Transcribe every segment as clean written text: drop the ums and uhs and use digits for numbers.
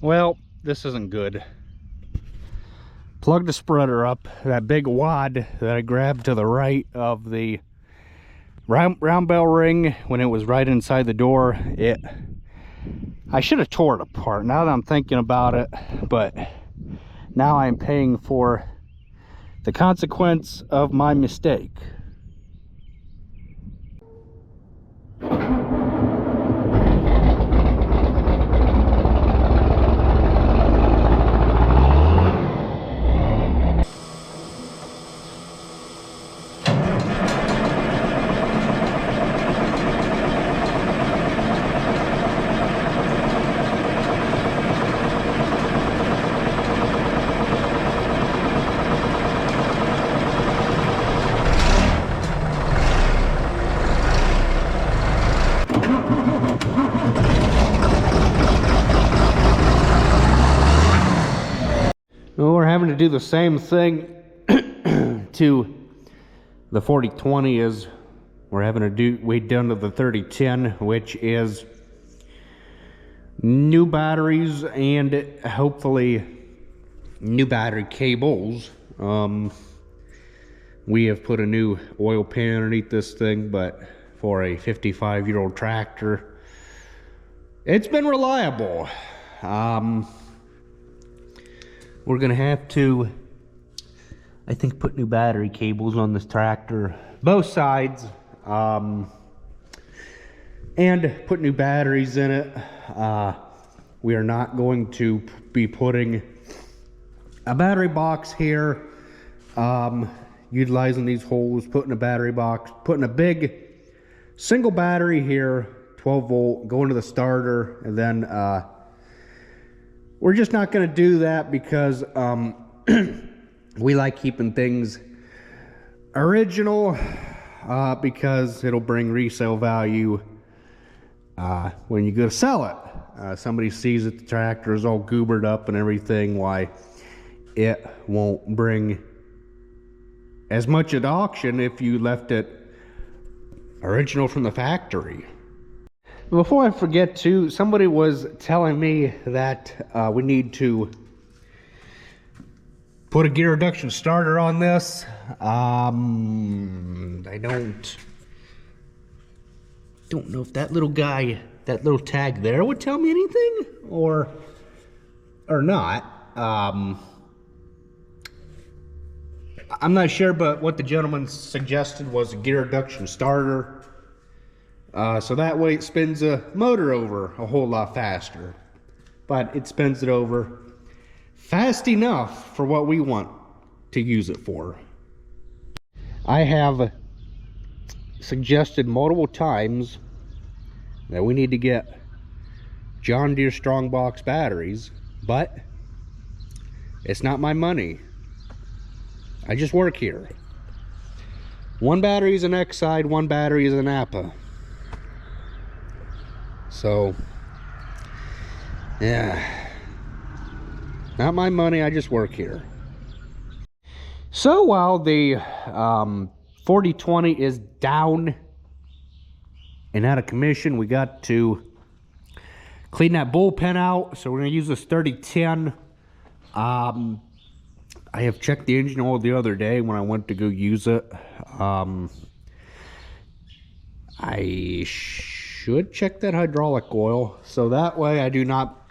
Well, this isn't good. Plug the spreader up. That big wad that I grabbed to the right of the round bell ring when it was right inside the door, I should have tore it apart now that I'm thinking about it, but now I'm paying for the consequence of my mistake. Well, we're having to do the same thing to the 4020 as we're having to do weighed down to the 3010, which is new batteries and hopefully new battery cables. We have put a new oil pan underneath this thing, but for a 55-year-old tractor, it's been reliable. We're gonna have to, I think, put new battery cables on this tractor, both sides, and put new batteries in it. We are not going to be putting a battery box here, utilizing these holes, putting a battery box, putting a big single battery here, 12 volt, going to the starter, and then we're just not going to do that because we like keeping things original, because it'll bring resale value when you go to sell it. Somebody sees that the tractor is all goobered up and everything, why it won't bring as much at auction if you left it original from the factory. Before I forget too, somebody was telling me that we need to put a gear reduction starter on this. I don't know if that little guy, that little tag there would tell me anything or not. I'm not sure, but what the gentleman suggested was a gear reduction starter. So that way it spins the motor over a whole lot faster. But it spins it over fast enough for what we want to use it for. I have suggested multiple times that we need to get John Deere Strongbox batteries, but it's not my money. I just work here. One battery is an X-side, one battery is an APA. So, yeah, not my money, I just work here. So while the 4020 is down and out of commission, we got to clean that bullpen out. So we're gonna use this 3010. I have checked the engine oil the other day when I went to go use it. I should check that hydraulic oil, so that way I do not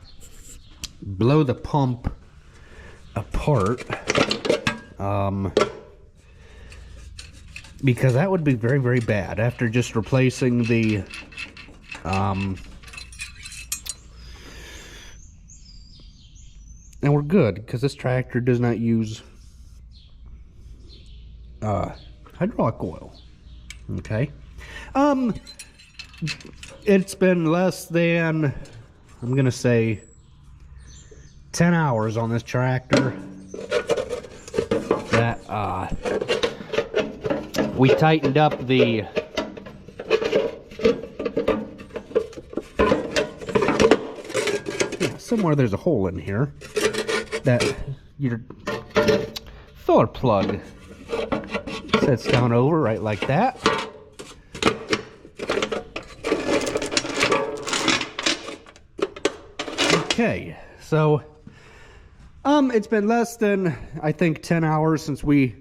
blow the pump apart, because that would be very, very bad after just replacing the and we're good because this tractor does not use hydraulic oil. Okay. It's been less than, I'm gonna say, 10 hours on this tractor that we tightened up the somewhere there's a hole in here that your filler plug sets down over right like that. Okay, so it's been less than, I think, 10 hours since we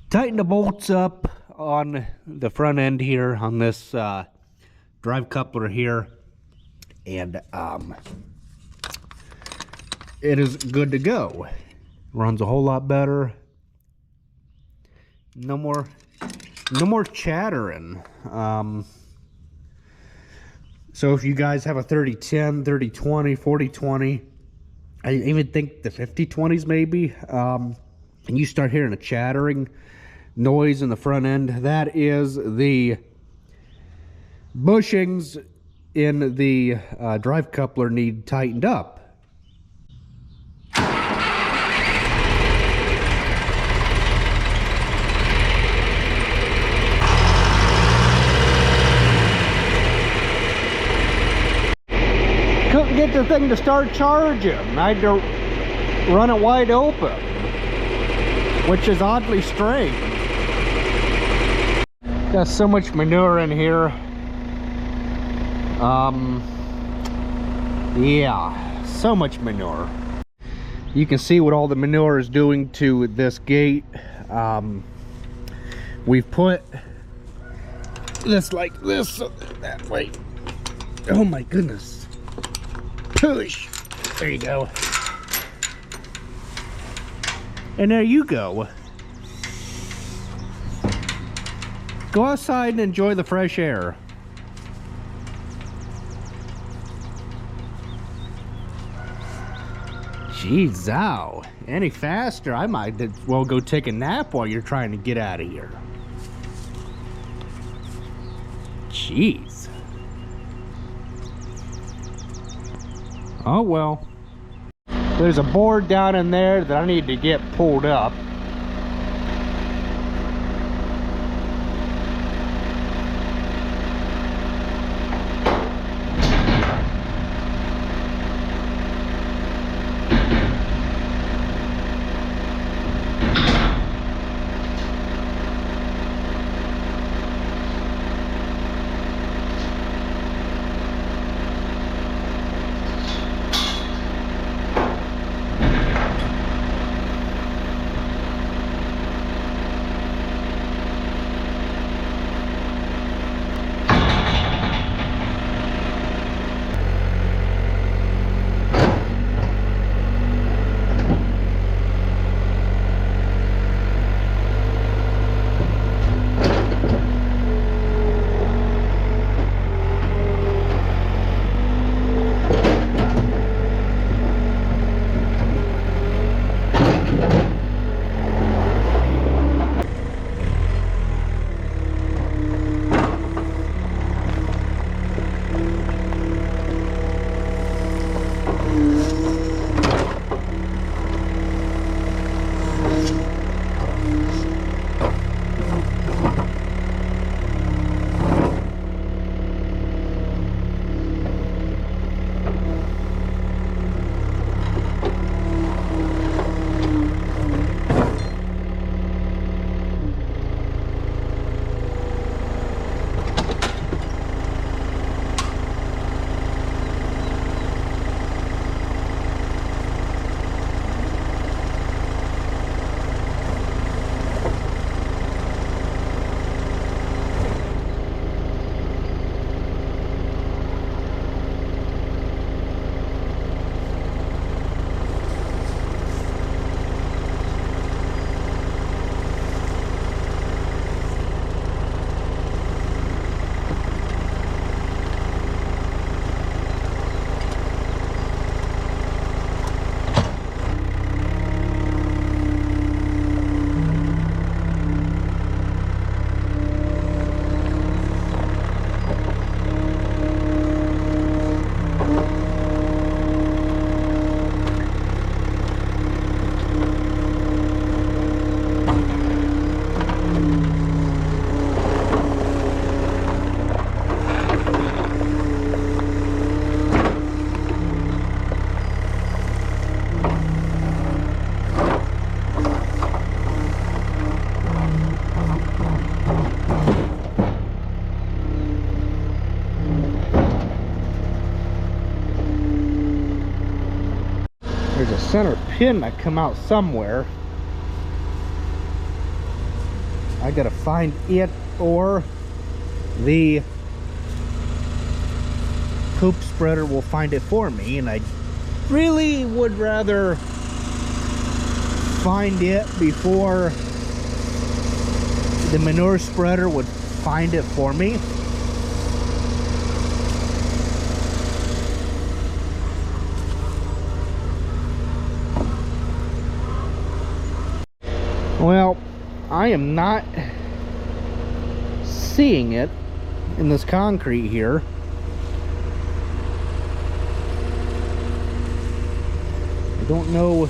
tightened the bolts up on the front end here on this drive coupler here, and it is good to go. Runs a whole lot better. No more chattering. So if you guys have a 3010, 3020, 4020, I even think the 5020s maybe, and you start hearing a chattering noise in the front end, that is the bushings in the drive coupler need tightened up. Couldn't get the thing to start charging. I had to run it wide open, which is oddly strange. Got so much manure in here. Yeah, so much manure. You can see what all the manure is doing to this gate. We've put this like this, so that way. Oh my goodness. Push. There you go. And there you go. Go outside and enjoy the fresh air. Jeez, ow. Any faster, I might as well go take a nap while you're trying to get out of here. Jeez. Oh well. There's a board down in there that I need to get pulled up. There's a center pin that come out somewhere. I gotta find it, or the poop spreader will find it for me, and I really would rather find it before the manure spreader would find it for me. Well, I am not seeing it in this concrete here. I don't know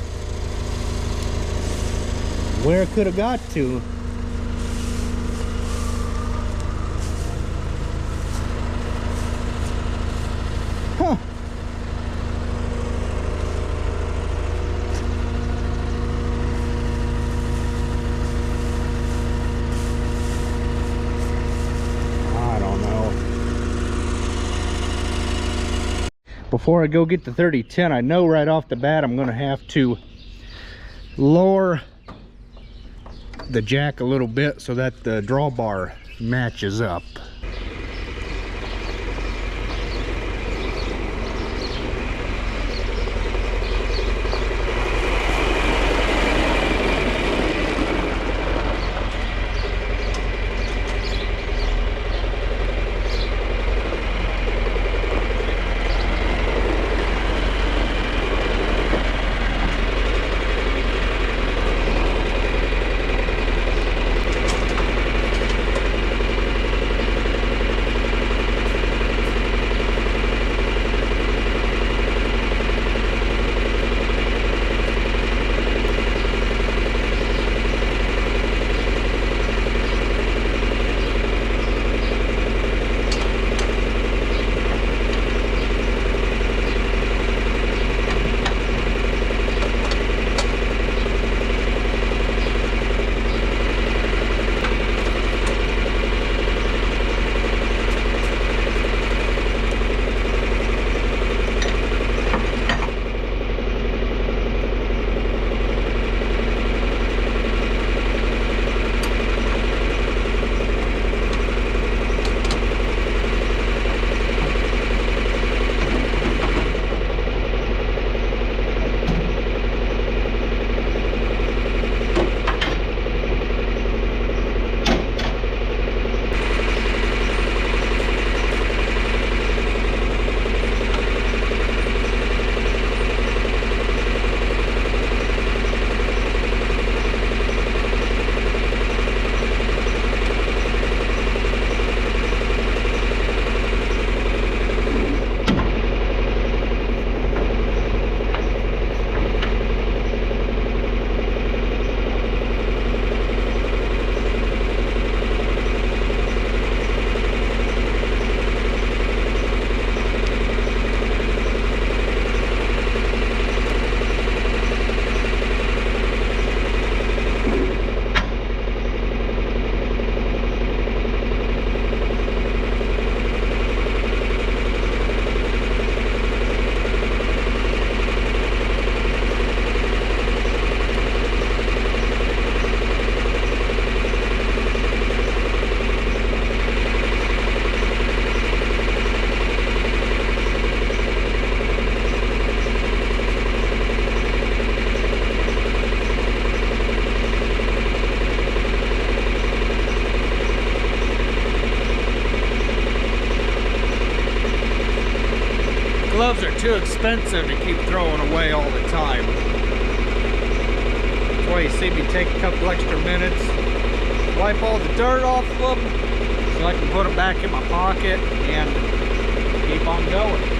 where it could have got to. Huh. I don't know. Before I go get the 3010, I know right off the bat I'm going to have to lower the jack a little bit so that the drawbar matches up. Gloves are too expensive to keep throwing away all the time. That's why you see me take a couple extra minutes, wipe all the dirt off of them, so I can put them back in my pocket and keep on going.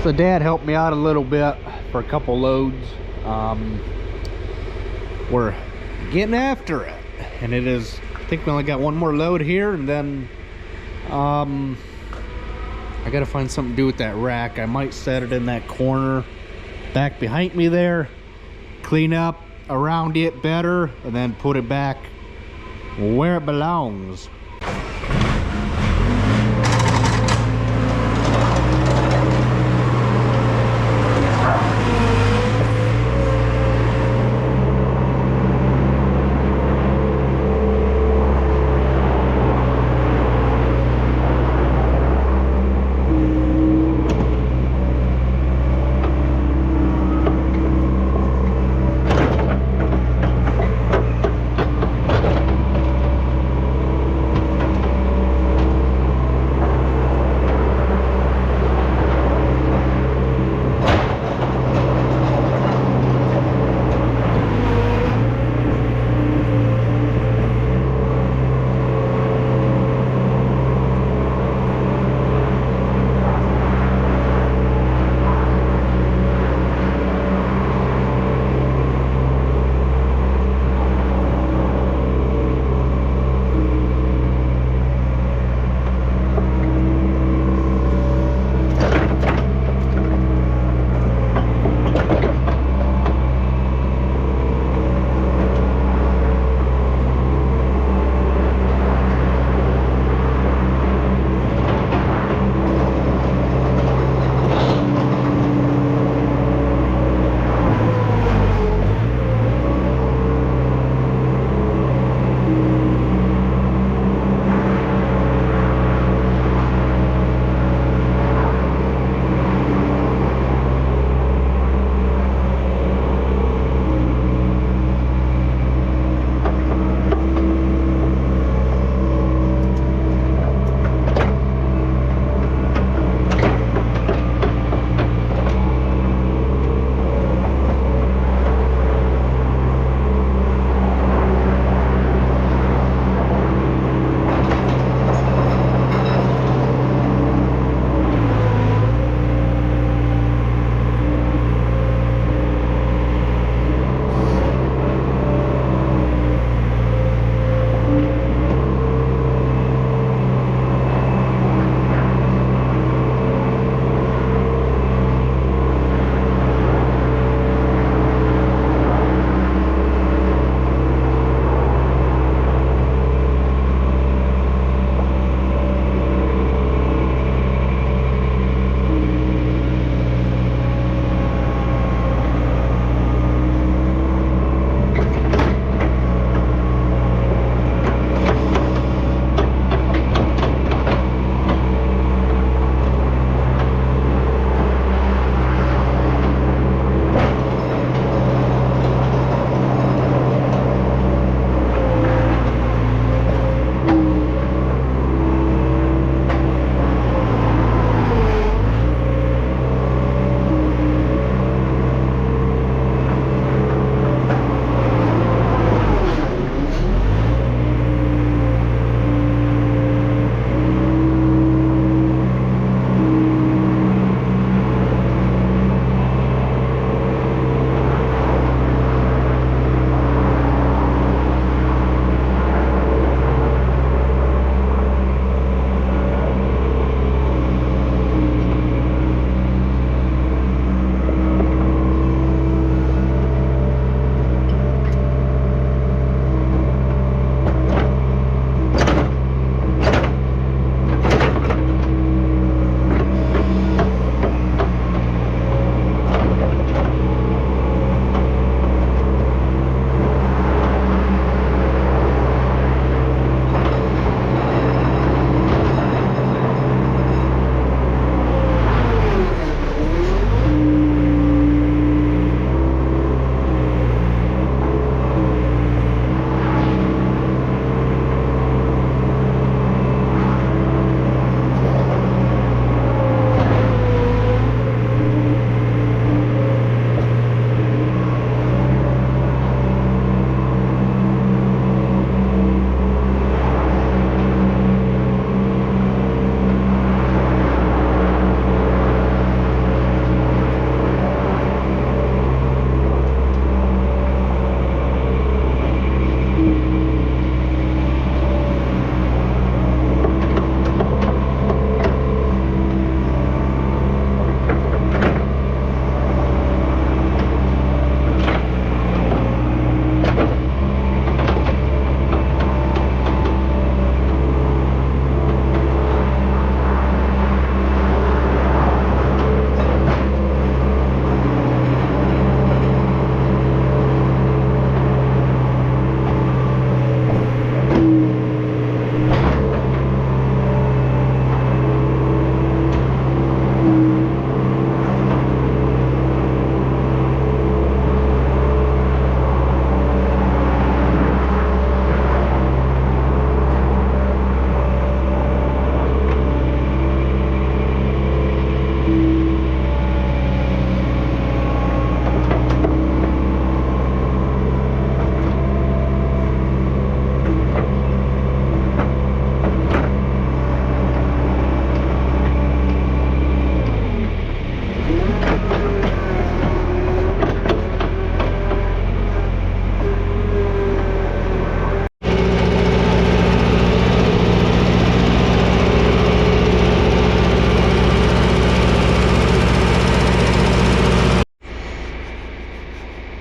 So Dad helped me out a little bit for a couple loads. We're getting after it, and it is, I think we only got one more load here, and then I gotta find something to do with that rack. I might set it in that corner back behind me there, clean up around it better, and then put it back where it belongs.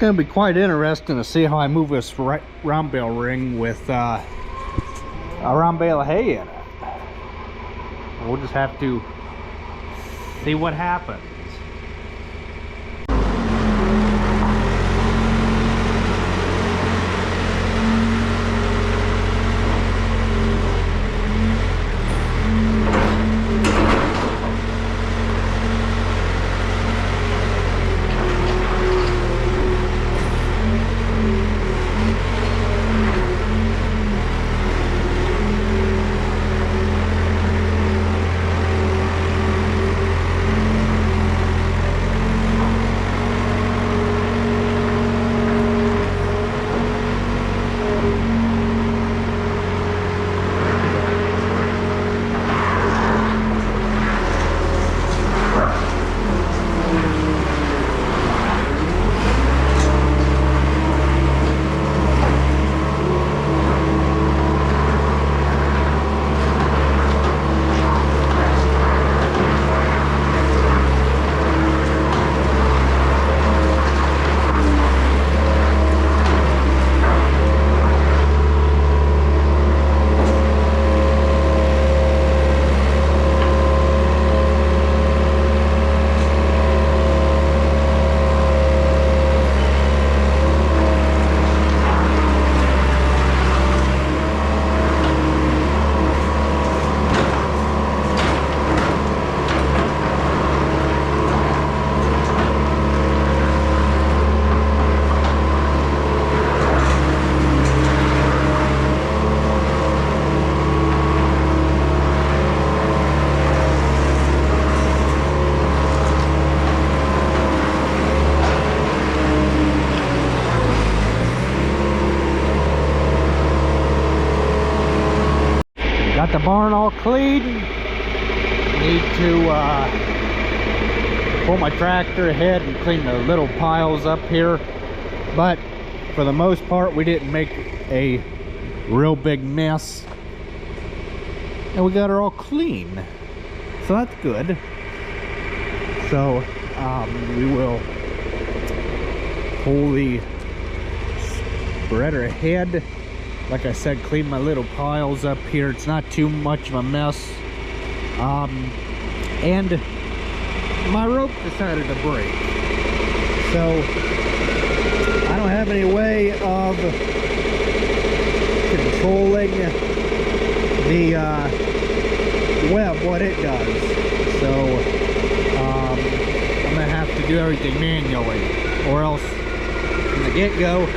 Gonna be quite interesting to see how I move this round bale ring with a round bale of hay in it. We'll just have to see what happens. Got the barn all clean. Need to pull my tractor ahead and clean the little piles up here. But for the most part, we didn't make a real big mess. And we got her all clean. So that's good. So we will pull the spreader ahead. Like I said, clean my little piles up here. It's not too much of a mess. And my rope decided to break. So I don't have any way of controlling the web, what it does. So I'm gonna have to do everything manually, or else from the get-go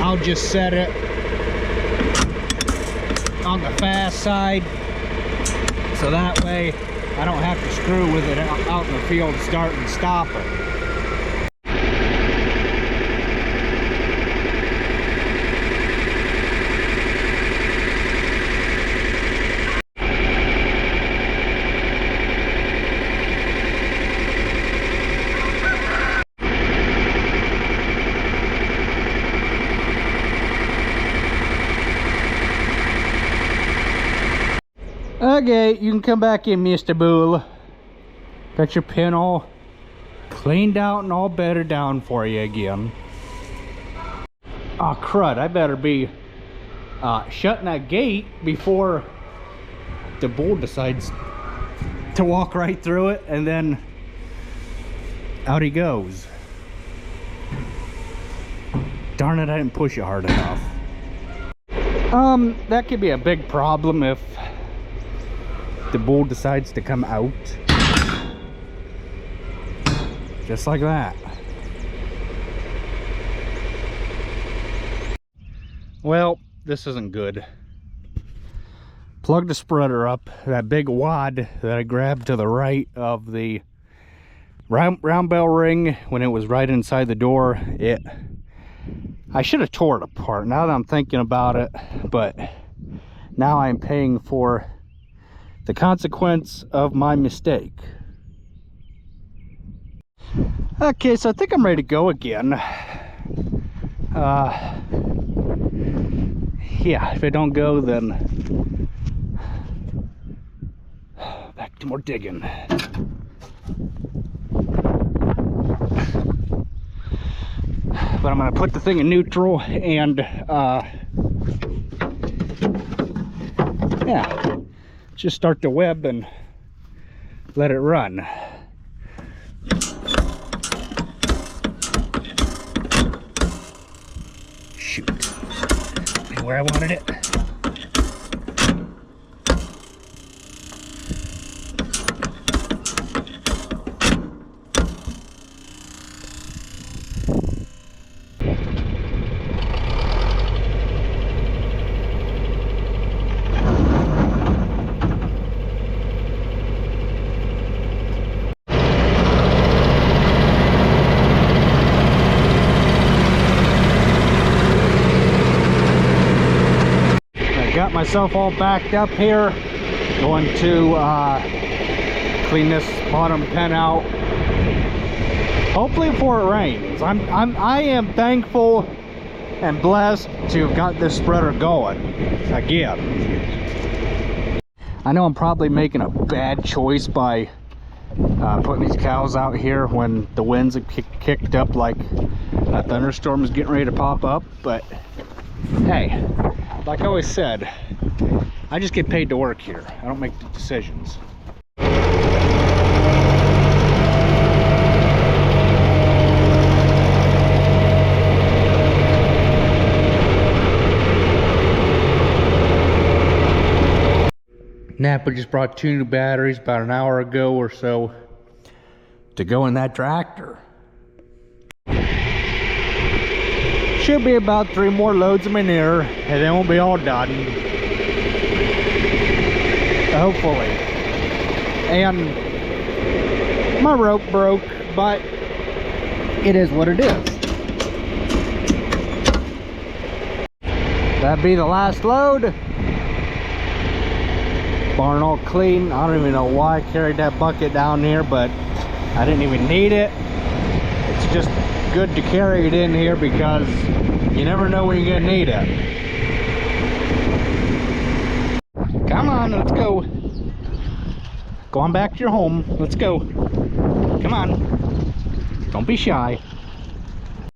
I'll just set it on the fast side, so that way I don't have to screw with it out in the field, start and stop it. Okay, you can come back in, Mr. Bull. Got your pin all cleaned out and all bedded down for you again. Oh crud, I better be shutting that gate before the bull decides to walk right through it, and then out he goes. Darn it, I didn't push it hard enough. That could be a big problem if the bull decides to come out. Just like that. Well, this isn't good. Plug the spreader up. That big wad that I grabbed to the right of the round bell ring when it was right inside the door, I should have tore it apart now that I'm thinking about it, but now I'm paying for the consequence of my mistake. Okay, so I think I'm ready to go again. Yeah, if I don't go, then back to more digging. But I'm gonna put the thing in neutral and yeah, just start the web and let it run. Shoot, where I wanted it. Got myself all backed up here. Going to clean this bottom pen out. Hopefully before it rains. I am thankful and blessed to have got this spreader going again. I know I'm probably making a bad choice by putting these cows out here when the winds have kicked up like a thunderstorm is getting ready to pop up, but hey, like I always said, I just get paid to work here. I don't make the decisions. Napa just brought 2 new batteries about an hour ago or so to go in that tractor. Should be about 3 more loads of manure and then we'll be all done. Hopefully. And my rope broke, but it is what it is. That'd be the last load. Barn all clean. I don't even know why I carried that bucket down here, but I didn't even need it. It's just good to carry it in here because you never know when you're gonna need it. Come on, let's go. Go on back to your home. Let's go. Come on. Don't be shy.